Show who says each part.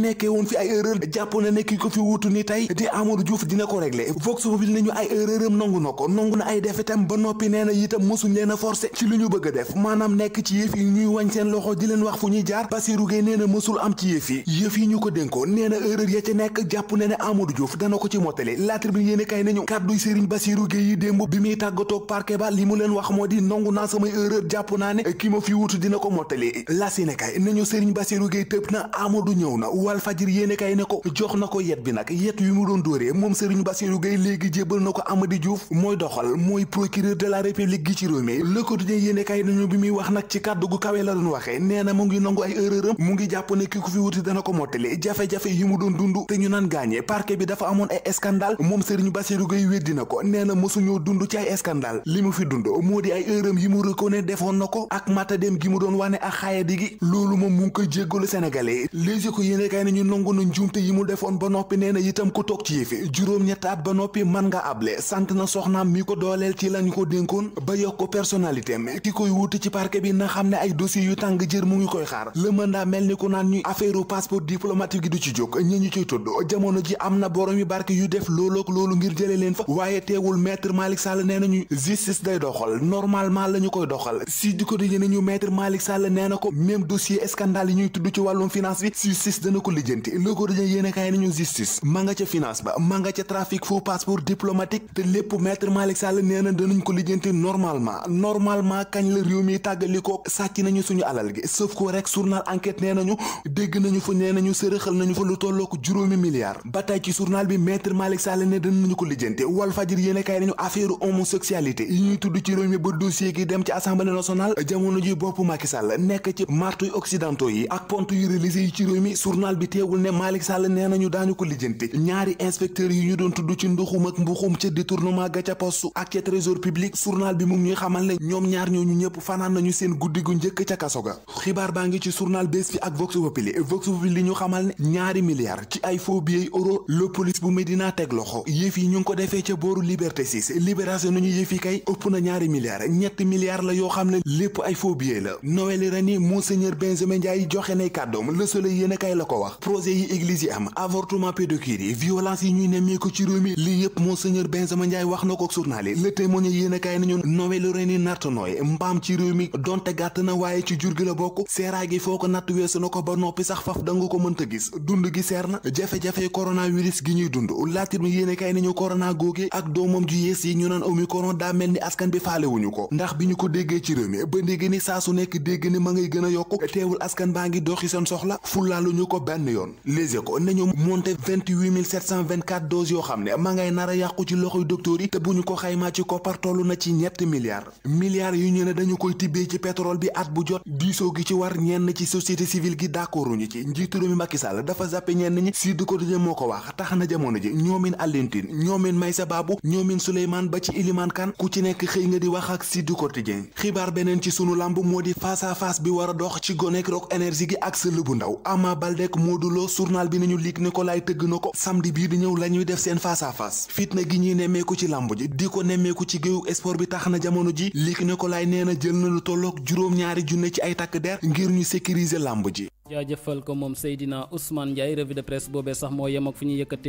Speaker 1: nekkee woon fi ay erreur jàpp na ne ki ko fi wuutu ni tey di Amadou Diouf dina ko régler Vox Populi nañu ay erreur am nangu na ko nangu na ay defetam ba noppi nee na itam mosuñ leen a forcé ci lu ñu bëgg a def maanaam nekk ci yëf yi ñuy wañ seen loxo di leen wax fu ñuy jaar Bassirou Gueye nee na mësul am ci yëf yi ñu ko dénkoon nee na erreur ya ca nekk jàpp na ne Amadou Diouf dana ko ci mottali La Tribune yéene kay nañu kàdduy Serigne Bassirou Gueye yi démb bi muy tàggatoog parquet ba li mu leen wax moo di nangu naa samay erreur jàpp naa ne ki ma fi wutu dina ko mottali la yéene kay nañu Serigne Bassirou Gueye tëb na Amadou ñëw na Walfadjri yéene kay ne ko jox na ko yet bi nag yet yu mu doon dóoree moom Serigne Bassirou Gueye léegi jébal na ko Amady Diouf mooy doxal mooy procureur de la République gi ci réew mi Le Quotidien yéene kay nañu bi muy wax nag ci kàddu gu kawe la doon waxee nee na mu ngi nangu ay erreur am mu ngi jàpp ne ki ko fi wuti dana ko mottali jafe-jafe yi mu doon dund te ñu naan gaañe parquet bi dafa amoon ay scandale moom Serigne Bassirou Gueye weddi na ko nee na mësuñoo dund ci ay scandale li mu fi dund moo di ay erreur yi mu reconnaître defoon na ko ak matadem gi mu doon wane ak xaayadi gi loolu moom mu ngi koy jéggalu sénégalais Les Échos yéene kay nañu nangu na njuumte yi mu defoon ba noppi nee na itam ku toog ci yëfi juróom-ñetti at ba noppi man nga able sant na soxnaam mi ko dooleel ci lañu ko dénkoon ba yokk ko personnalité am ki koy wuti ci parquet bi na xam ne ay dossiers yu tàng jër mu ngi koy xaar le mandat mel ni ku naan ñu affaire passeport diplomatique gi du ci jóg ñi ñu ciy tudd jamono ji am na borom yu barke yu def loolook loolu ngir jële leen fa waaye teewul maître Malick Sall nee nañu justice day doxal normalement la ñu koy doxal si di ko dijee nañu maître Malick Sall nee na ko même dossier scandale yi ñuy tudd ci wàllum finance bi justice dana ko lijjanti Le Quotidien yéene kaay nañu justice ma nga ca finance ba ma nga ca trafic faux passeport diplomatique te lépp maître Malick Sall nee na danañ ko lijjanti normalement kañ la réew mi tàggalikoo sàcc nañu suñu alal gi sauf ko rek journal enquête nee nañu dégg nañu fa nee nañu sërëxal nañu fa lu tolloo ko juróomi milliards ba tey ci journal bi maître Malick Sall ne danañu ko lijjanti Walfadjri yéene kaay nañu affaire homosexualité yi ñuy tudd ci réew mi ba dossier gi dem ci assemblée nationale jamono ji bopp Macky Sall nekk ci martu occidentaux yi ak pont yu religieux yi ci réew mi journal bi teewul ne Malick Sall nee nañu daañu ko lijjanti ñaari inspecteurs yi ñu doon tudd ci nduxum ak mbuxum ca détournement ga ca poste ak ca trésor public journal bi mu ngi ñuy xamal ne ñoom ñaar ñooñu ñëpp fanaan nañu seen guddi gu njëkk ca kaso ga xibaar baa ngi ci journal bés fi ak Vox Populi li ñu xamal ne ñaari milliards ci ay faux billets euro le police bu Médina teg loxo yëf yi ñu ngi ko defee ca booru Liberté 6 libération nañu yëf yi kay ëpp na ñaari milliards ñetti milliards la yoo xam ne lépp ay faux billets la Noël ren yi Monseigneur Benjamin Ndiaye joxe nay kàddoom Le Soleil yéen a kay la ko wax projet yi église yi am avortement pédophile yi violence yi ñuy nemmeeku ci réew mi lii yëpp Monseigneur Benjamin Ndiaye wax na ko journal yi Le Témoin yéen a kay nañu Noël ren yi narta nooy mbaam ci réew mi donte gàtt na waaye ci jur gi la bokk seeraay gi foo ko natt weesu na ko ba noppi sax faf danga ko mënta gis dund gi seer na jafe-jafe coronavirus gi ñuy dund laatir mi yéene kay nañu corona googi ak doomam ju yees yi ñu naan Omicron daa mel ni askan bi faalewuñu ko ndax bi ñu ko déggee ci réew mi ba ndégg ni saa su nekk dégg ni ma ngay gën a yokku teewul askan baa ngi doxi seen soxla fulaaluñu ko benn yoon Les Échos nañu monté 28 724 doses yoo xam ne ma ngay nar a yàqu ci loxoy docteur yi te bu ñu ko xaymaa ci koppar tollu na ci ñetti milliards yu ñu ne dañu koy tibbee ci pétrole bi at bu jot diisoo gi ci war ñenn ci société civile gi d'accorduñu ci njiitu réew mi Macky Sall dafa zappe ñenn ñi Sud Quotidien moo ko wax tax na jamono ji ñoomin Alioune Tine ñoomin Maysa Babou ñoomin Souleymane ba ci Iliman Kane ku ci nekk xëy nga di wax ak Sud Quotidien xibaar beneen ci sunu lamb moo di face à face bi war a dox ci gonek Rock Énergie gi ak sël bu ndaw Ama Baldé ak Modou Lo journal bi nañu Luc Nicolaï tëgg na ko samedi bii di ñëw la ñuy def seen face à face fitna gi ñuy nemmeeku ci lamb ji di ko nemmeeku ci géewu sport bi tax na jamono ji Luc Nicolaï nee na jël na lu tolloog juróom-ñaari junne ci ay takk der ngir ñu sécuriser lamb ji.
Speaker 2: jaajëfal ko moom Seydina Ousmane Ndiaye revue de presse boobee sax moo yem ak fu ñu yëkkatee